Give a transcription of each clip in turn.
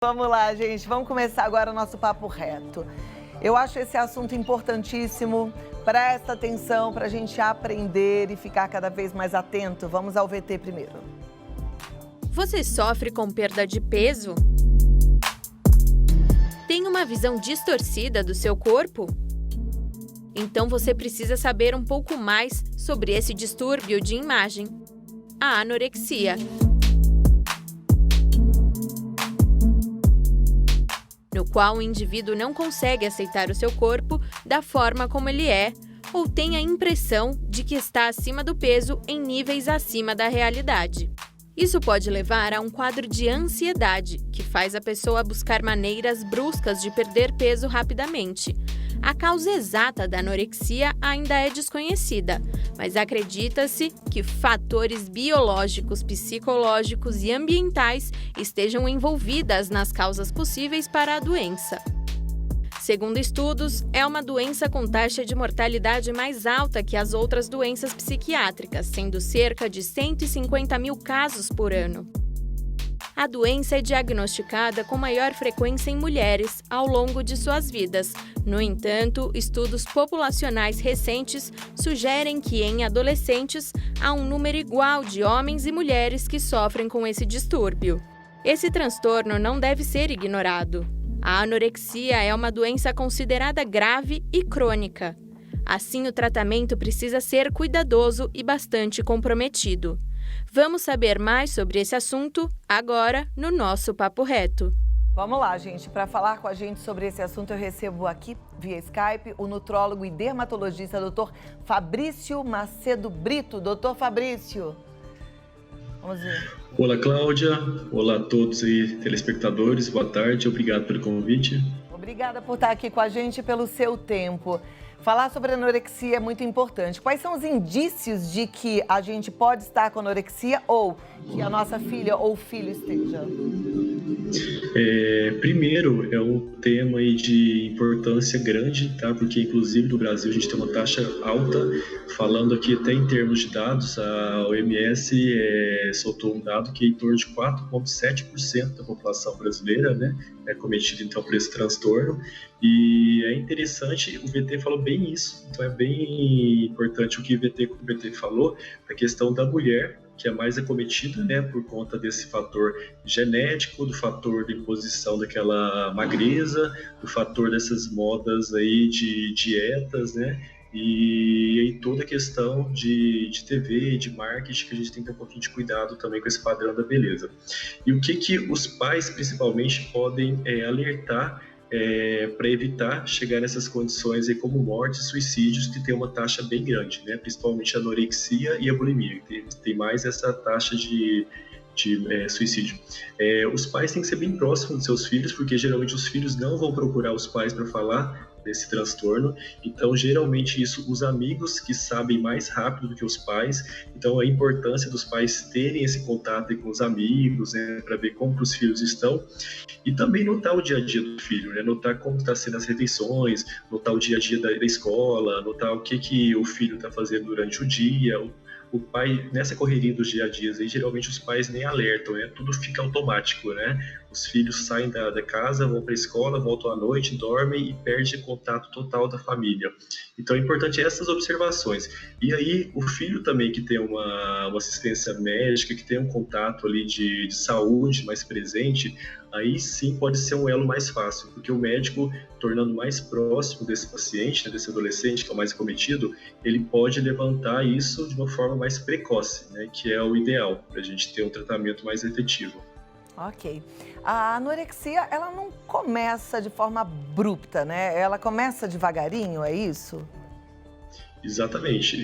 Vamos lá, gente. Vamos começar agora o nosso papo reto. Eu acho esse assunto importantíssimo. Presta atenção para a gente aprender e ficar cada vez mais atento. Vamos ao VT primeiro. Você sofre com perda de peso? Tem uma visão distorcida do seu corpo? Então você precisa saber um pouco mais sobre esse distúrbio de imagem, a anorexia. No qual o indivíduo não consegue aceitar o seu corpo da forma como ele é, ou tem a impressão de que está acima do peso em níveis acima da realidade. Isso pode levar a um quadro de ansiedade, que faz a pessoa buscar maneiras bruscas de perder peso rapidamente. A causa exata da anorexia ainda é desconhecida, mas acredita-se que fatores biológicos, psicológicos e ambientais estejam envolvidas nas causas possíveis para a doença. Segundo estudos, é uma doença com taxa de mortalidade mais alta que as outras doenças psiquiátricas, sendo cerca de 150 mil casos por ano. A doença é diagnosticada com maior frequência em mulheres ao longo de suas vidas. No entanto, estudos populacionais recentes sugerem que em adolescentes há um número igual de homens e mulheres que sofrem com esse distúrbio. Esse transtorno não deve ser ignorado. A anorexia é uma doença considerada grave e crônica. Assim, o tratamento precisa ser cuidadoso e bastante comprometido. Vamos saber mais sobre esse assunto agora no nosso Papo Reto. Vamos lá, gente. Para falar com a gente sobre esse assunto, eu recebo aqui, via Skype, o nutrólogo e dermatologista Dr. Fabrício Macedo Brito. Doutor Fabrício, vamos ver. Olá, Cláudia. Olá a todos aí, telespectadores. Boa tarde. Obrigado pelo convite. Obrigada por estar aqui com a gente e pelo seu tempo. Falar sobre anorexia é muito importante. Quais são os indícios de que a gente pode estar com anorexia ou que a nossa filha ou filho esteja? Primeiro, é um tema aí de importância grande, tá? Porque, inclusive, no Brasil a gente tem uma taxa alta. Falando aqui até em termos de dados, a OMS soltou um dado que em torno de 4,7% da população brasileira, né, é cometida então por esse transtorno. E é interessante, o VT falou bem isso, então é bem importante o que o VT falou, a questão da mulher, que é mais acometida, né, por conta desse fator genético, do fator de imposição daquela magreza, do fator dessas modas aí de dietas, né, e toda a questão de TV, de marketing, que a gente tem que ter um pouquinho de cuidado também com esse padrão da beleza. E o que os pais, principalmente, podem alertar para evitar chegar nessas condições aí como mortes, suicídios, que tem uma taxa bem grande, né? Principalmente a anorexia e a bulimia, que tem mais essa taxa de suicídio. Os pais têm que ser bem próximos dos seus filhos, porque geralmente os filhos não vão procurar os pais para falar desse transtorno, então geralmente os amigos que sabem mais rápido do que os pais, então a importância dos pais terem esse contato aí com os amigos, né, para ver como os filhos estão, e também notar o dia a dia do filho, né, notar como está sendo as refeições, notar o dia a dia da escola, notar o que o filho está fazendo durante o dia. O pai, nessa correria dos dia a dia, aí, geralmente os pais nem alertam, né? Tudo fica automático, né? Os filhos saem da casa, vão para a escola, voltam à noite, dormem e perdem contato total da família. Então é importante essas observações. E aí o filho também que tem uma assistência médica, que tem um contato ali de saúde mais presente, aí sim pode ser um elo mais fácil, porque o médico, tornando mais próximo desse paciente, né, desse adolescente que é o mais acometido, ele pode levantar isso de uma forma mais precoce, né, que é o ideal, para a gente ter um tratamento mais efetivo. Ok. A anorexia, ela não começa de forma abrupta, né? Ela começa devagarinho, é isso? Exatamente.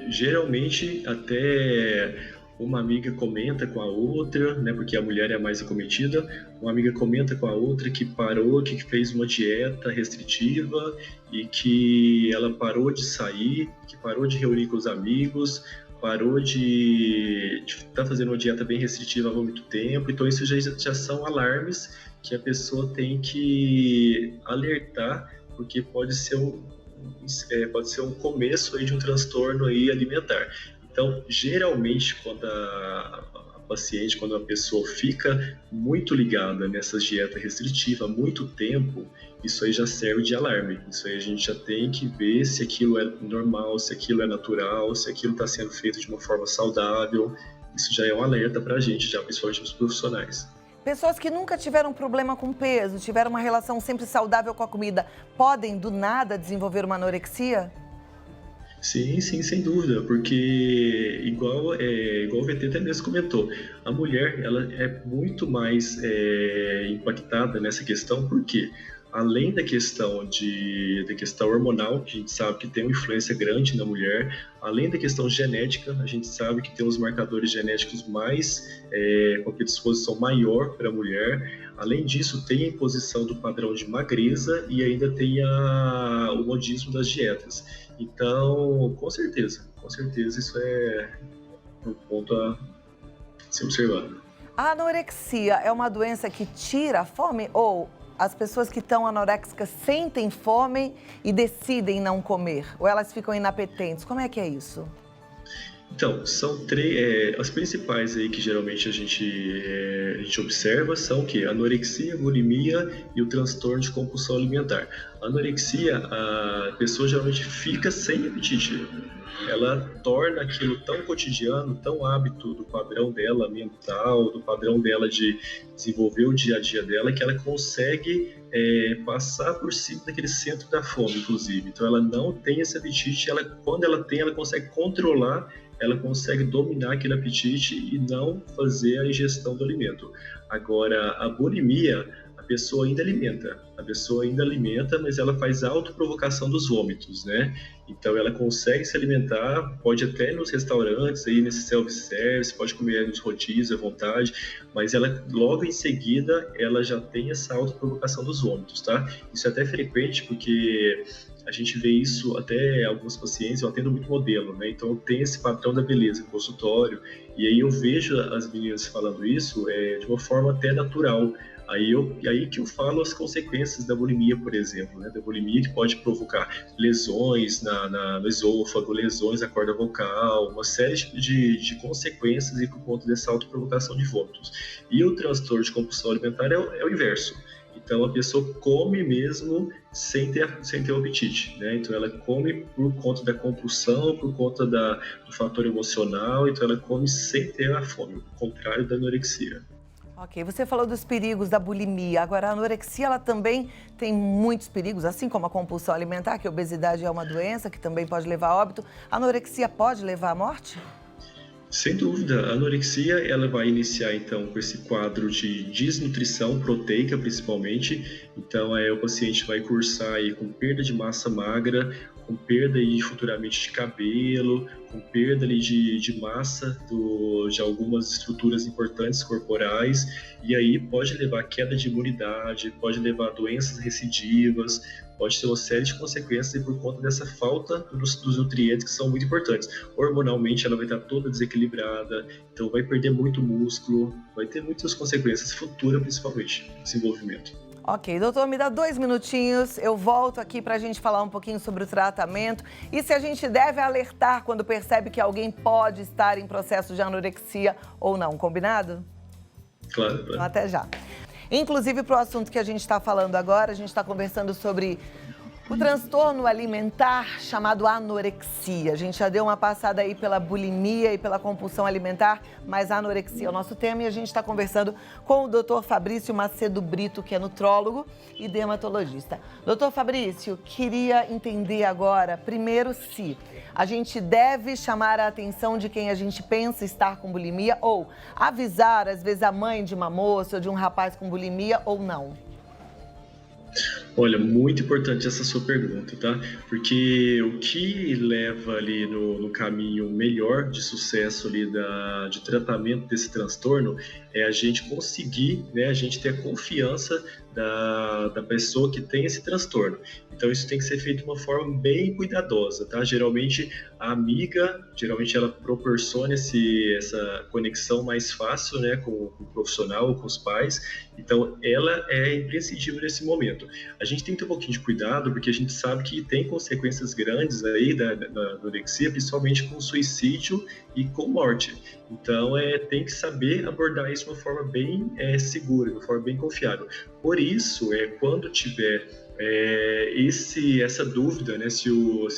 Geralmente, até uma amiga comenta com a outra, né, porque a mulher é mais acometida, uma amiga comenta com a outra que parou, que fez uma dieta restritiva e que ela parou de sair, que parou de reunir com os amigos, parou de estar fazendo uma dieta bem restritiva há muito tempo. Então isso já são alarmes que a pessoa tem que alertar, porque pode ser um começo aí de um transtorno aí alimentar. Então, geralmente, quando a paciente, quando a pessoa fica muito ligada nessa dieta restritiva há muito tempo, isso aí já serve de alarme. Isso aí a gente já tem que ver se aquilo é normal, se aquilo é natural, se aquilo está sendo feito de uma forma saudável. Isso já é um alerta para a gente, já, principalmente os profissionais. Pessoas que nunca tiveram problema com peso, tiveram uma relação sempre saudável com a comida, podem do nada desenvolver uma anorexia? Sim, sim, sem dúvida, porque igual o VT até mesmo comentou, a mulher ela é muito mais impactada nessa questão, porque além da questão hormonal, que a gente sabe que tem uma influência grande na mulher, além da questão genética, a gente sabe que tem os marcadores genéticos mais com predisposição maior para a mulher. Além disso, tem a imposição do padrão de magreza e ainda tem o modismo das dietas. Então, com certeza isso é um ponto a se observar. A anorexia é uma doença que tira a fome ou as pessoas que estão anoréxicas sentem fome e decidem não comer? Ou elas ficam inapetentes? Como é que é isso? Então, são as principais aí que geralmente a gente observa são o quê? Anorexia, bulimia e o transtorno de compulsão alimentar. A anorexia, a pessoa geralmente fica sem apetite. Ela torna aquilo tão cotidiano, tão hábito do padrão dela mental, do padrão dela de desenvolver o dia a dia dela, que ela consegue passar por cima daquele centro da fome, inclusive. Então, ela não tem esse apetite, quando ela tem, ela consegue controlar, ela consegue dominar aquele apetite e não fazer a ingestão do alimento. Agora, a bulimia, a pessoa ainda alimenta, mas ela faz autoprovocação dos vômitos, né? Então, ela consegue se alimentar, pode até ir nos restaurantes, aí nesse self-service, pode comer nos rodízios à vontade, mas ela, logo em seguida, ela já tem essa autoprovocação dos vômitos, tá? Isso é até frequente, porque a gente vê isso até alguns pacientes, eu atendo muito modelo, né? Então, tem esse padrão da beleza no consultório, e aí eu vejo as meninas falando isso de uma forma até natural. Aí que eu falo as consequências da bulimia, por exemplo, né? Da bulimia que pode provocar lesões no esôfago, lesões na corda vocal, uma série de consequências e por conta dessa autoprovocação de vômitos. E o transtorno de compulsão alimentar é o inverso. Então, a pessoa come mesmo sem ter o apetite, né? Então, ela come por conta da compulsão, por conta do fator emocional, então ela come sem ter a fome, o contrário da anorexia. Ok, você falou dos perigos da bulimia. Agora, a anorexia, ela também tem muitos perigos, assim como a compulsão alimentar, que a obesidade é uma doença que também pode levar a óbito. A anorexia pode levar à morte? Sem dúvida, a anorexia ela vai iniciar então com esse quadro de desnutrição proteica principalmente, então o paciente vai cursar aí com perda de massa magra, com perda aí futuramente de cabelo, com perda ali de massa de algumas estruturas importantes corporais, e aí pode levar a queda de imunidade, pode levar a doenças recidivas, pode ter uma série de consequências por conta dessa falta dos nutrientes que são muito importantes. Hormonalmente ela vai estar toda desequilibrada, então vai perder muito músculo, vai ter muitas consequências futuras, principalmente, desenvolvimento. Ok, doutor, me dá 2 minutinhos, eu volto aqui para a gente falar um pouquinho sobre o tratamento e se a gente deve alertar quando percebe que alguém pode estar em processo de anorexia ou não, combinado? Claro. Então, até já. Inclusive, para o assunto que a gente está falando agora, a gente está conversando sobre o transtorno alimentar chamado anorexia. A gente já deu uma passada aí pela bulimia e pela compulsão alimentar, mas a anorexia é o nosso tema e a gente está conversando com o Dr. Fabrício Macedo Brito, que é nutrólogo e dermatologista. Dr. Fabrício, queria entender agora, primeiro, se a gente deve chamar a atenção de quem a gente pensa estar com bulimia ou avisar, às vezes, a mãe de uma moça ou de um rapaz com bulimia ou não? Olha, muito importante essa sua pergunta, tá? Porque o que leva ali no caminho melhor de sucesso ali de tratamento desse transtorno é a gente conseguir, né, a gente ter a confiança da pessoa que tem esse transtorno. Então, isso tem que ser feito de uma forma bem cuidadosa, tá? Geralmente, a amiga, ela proporciona essa conexão mais fácil, né, com o profissional, com os pais. Então, ela é imprescindível nesse momento. A gente tem que ter um pouquinho de cuidado, porque a gente sabe que tem consequências grandes aí da anorexia, principalmente com suicídio e com morte. Então, tem que saber abordar isso de uma forma bem segura, de uma forma bem confiável. Por isso, quando tiver essa dúvida, né, se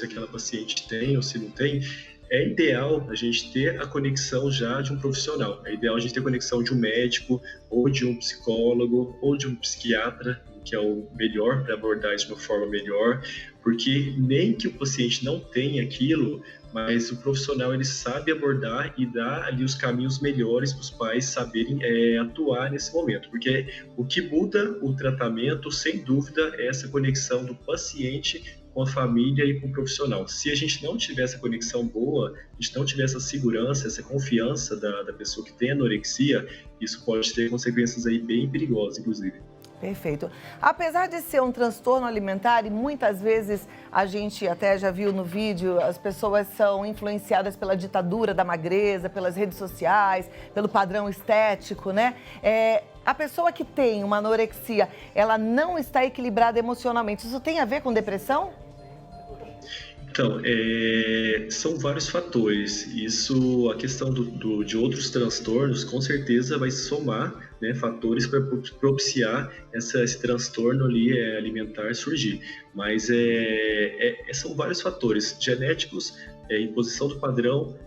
aquela paciente tem ou se não tem, é ideal a gente ter a conexão já de um profissional. É ideal a gente ter a conexão de um médico, ou de um psicólogo, ou de um psiquiatra, que é o melhor para abordar isso de uma forma melhor, porque nem que o paciente não tenha aquilo, mas o profissional ele sabe abordar e dar ali os caminhos melhores para os pais saberem atuar nesse momento, porque o que muda o tratamento, sem dúvida, é essa conexão do paciente com a família e com o profissional. Se a gente não tiver essa conexão boa, a gente não tiver essa segurança, essa confiança da pessoa que tem anorexia, isso pode ter consequências aí bem perigosas, inclusive. Perfeito. Apesar de ser um transtorno alimentar, e muitas vezes a gente até já viu no vídeo, as pessoas são influenciadas pela ditadura da magreza, pelas redes sociais, pelo padrão estético, né? A pessoa que tem uma anorexia, ela não está equilibrada emocionalmente. Isso tem a ver com depressão? Então, são vários fatores. Isso, a questão de outros transtornos, com certeza vai somar, né, fatores para propiciar esse transtorno ali alimentar surgir. Mas são vários fatores genéticos, imposição do padrão,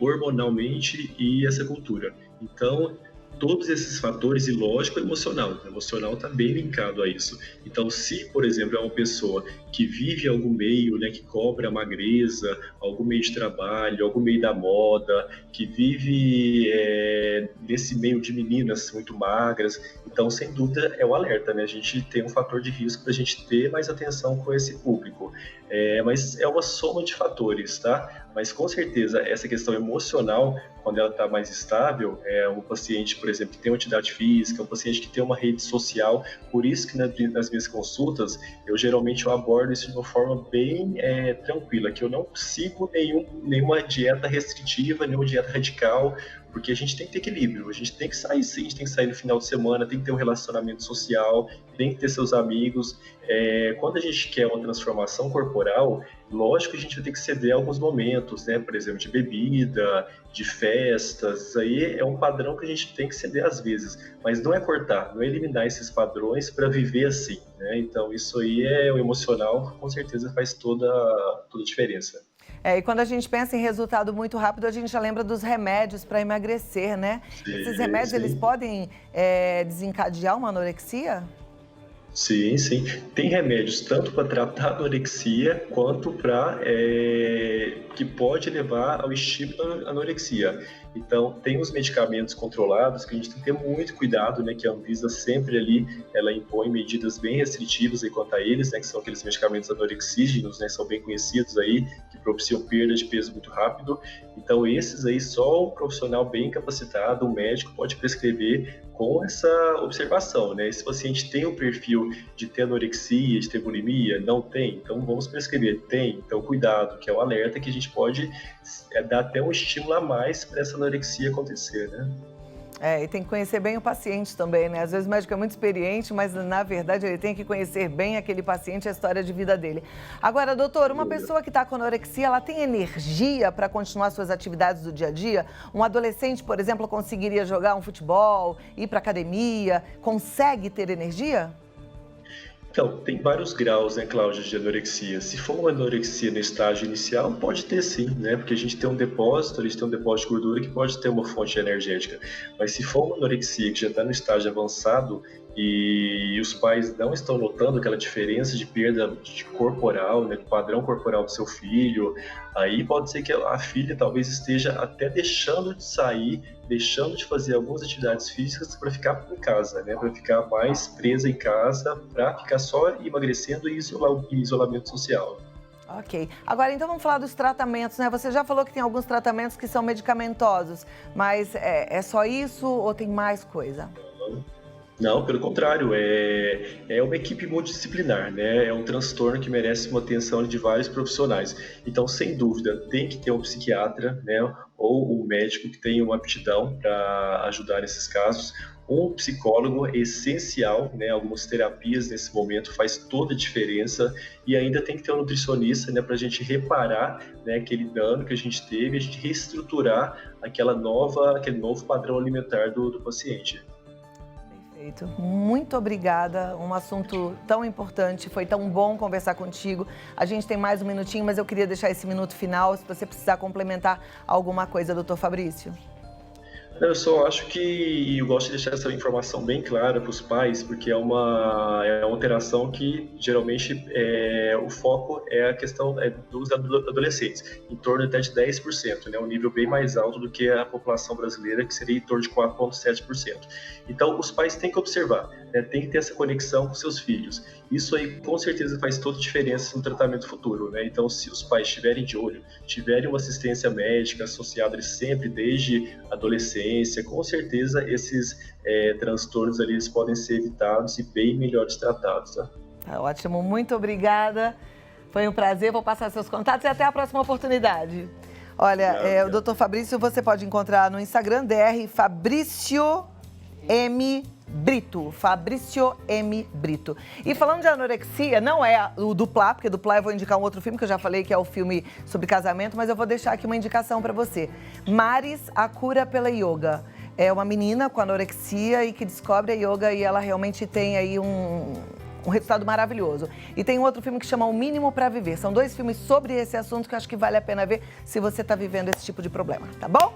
hormonalmente e essa cultura. Então, todos esses fatores, e lógico, emocional. O emocional está bem linkado a isso. Então, se, por exemplo, é uma pessoa que vive em algum meio, né, que cobra a magreza, algum meio de trabalho, algum meio da moda, que vive nesse meio de meninas muito magras, então, sem dúvida, é um alerta, né? A gente tem um fator de risco para a gente ter mais atenção com esse público. Mas é uma soma de fatores, tá? Mas, com certeza, essa questão emocional, quando ela está mais estável, um paciente, por exemplo, que tem uma atividade física, um paciente que tem uma rede social, por isso que nas minhas consultas, eu geralmente abordo isso de uma forma bem tranquila, que eu não sigo nenhuma dieta restritiva, nenhuma dieta radical, porque a gente tem que ter equilíbrio, a gente tem que sair sim, a gente tem que sair no final de semana, tem que ter um relacionamento social, tem que ter seus amigos. Quando a gente quer uma transformação corporal, lógico que a gente vai ter que ceder alguns momentos, né? Por exemplo, de bebida, de festas, isso aí é um padrão que a gente tem que ceder às vezes, mas não é cortar, não é eliminar esses padrões para viver assim, né? Então isso aí o emocional, com certeza faz toda a diferença. E quando a gente pensa em resultado muito rápido, a gente já lembra dos remédios para emagrecer, né? Sim, esses remédios, eles podem desencadear uma anorexia? Sim, sim. Tem remédios tanto para tratar a anorexia quanto para que pode levar ao estímulo da anorexia. Então, tem os medicamentos controlados que a gente tem que ter muito cuidado, né? Que a Anvisa sempre ali, ela impõe medidas bem restritivas aí quanto a eles, né? Que são aqueles medicamentos anorexígenos, né? São bem conhecidos aí, que propiciam perda de peso muito rápido. Então, esses aí só um profissional bem capacitado, um médico, pode prescrever com essa observação, né? Esse paciente tem um perfil de ter anorexia, de ter bulimia? Não tem? Então, vamos prescrever. Tem? Então, cuidado, que é um alerta que a gente pode dar até um estímulo a mais para essa anorexia acontecer, né? E tem que conhecer bem o paciente também, né? Às vezes o médico é muito experiente, mas na verdade ele tem que conhecer bem aquele paciente e a história de vida dele. Agora, doutor, uma pessoa que está com anorexia, ela tem energia para continuar suas atividades do dia a dia? Um adolescente, por exemplo, conseguiria jogar um futebol, ir para academia, consegue ter energia? Então, tem vários graus, né, Cláudia, de anorexia. Se for uma anorexia no estágio inicial, pode ter sim, né? Porque a gente tem um depósito de gordura que pode ter uma fonte energética. Mas se for uma anorexia que já está no estágio avançado e os pais não estão notando aquela diferença de perda corporal, né, do padrão corporal do seu filho, aí pode ser que a filha talvez esteja até deixando de sair, deixando de fazer algumas atividades físicas para ficar em casa, né, para ficar mais presa em casa, para ficar só emagrecendo e isolamento social. Ok. Agora, então, vamos falar dos tratamentos, né? Você já falou que tem alguns tratamentos que são medicamentosos, mas é só isso ou tem mais coisa? Não, pelo contrário, é uma equipe multidisciplinar, né? É um transtorno que merece uma atenção de vários profissionais. Então, sem dúvida, tem que ter um psiquiatra, né? Ou um médico que tenha uma aptidão para ajudar nesses casos. Um psicólogo é essencial, né? Algumas terapias nesse momento faz toda a diferença e ainda tem que ter um nutricionista, né? Para a gente reparar, né? Aquele dano que a gente teve, a gente reestruturar aquele novo padrão alimentar do paciente. Perfeito. Muito obrigada. Um assunto tão importante. Foi tão bom conversar contigo. A gente tem mais um minutinho, mas eu queria deixar esse minuto final, se você precisar complementar alguma coisa, doutor Fabrício. Eu só acho que eu gosto de deixar essa informação bem clara para os pais, porque é uma alteração que geralmente o foco é a questão dos adolescentes, em torno até de 10%, né, um nível bem mais alto do que a população brasileira, que seria em torno de 4,7%. Então, os pais têm que observar, né, tem que ter essa conexão com seus filhos. Isso aí, com certeza, faz toda a diferença no tratamento futuro, né? Então, se os pais estiverem de olho, tiverem uma assistência médica associada sempre desde a adolescência, com certeza esses transtornos ali eles podem ser evitados e bem melhores tratados, tá? Tá ótimo, muito obriciada. Foi um prazer, vou passar seus contatos e até a próxima oportunidade. Olha, o Dr. Fabrício você pode encontrar no Instagram, Dr. Fabrício M. Brito, Fabrício M. Brito. E falando de anorexia, não é o Duplá, porque Duplá eu vou indicar um outro filme que eu já falei que é o filme sobre casamento, mas eu vou deixar aqui uma indicação para você. Maris, a cura pela yoga. É uma menina com anorexia e que descobre a yoga e ela realmente tem aí um resultado maravilhoso. E tem um outro filme que chama O Mínimo para Viver. São 2 filmes sobre esse assunto que eu acho que vale a pena ver se você está vivendo esse tipo de problema, tá bom?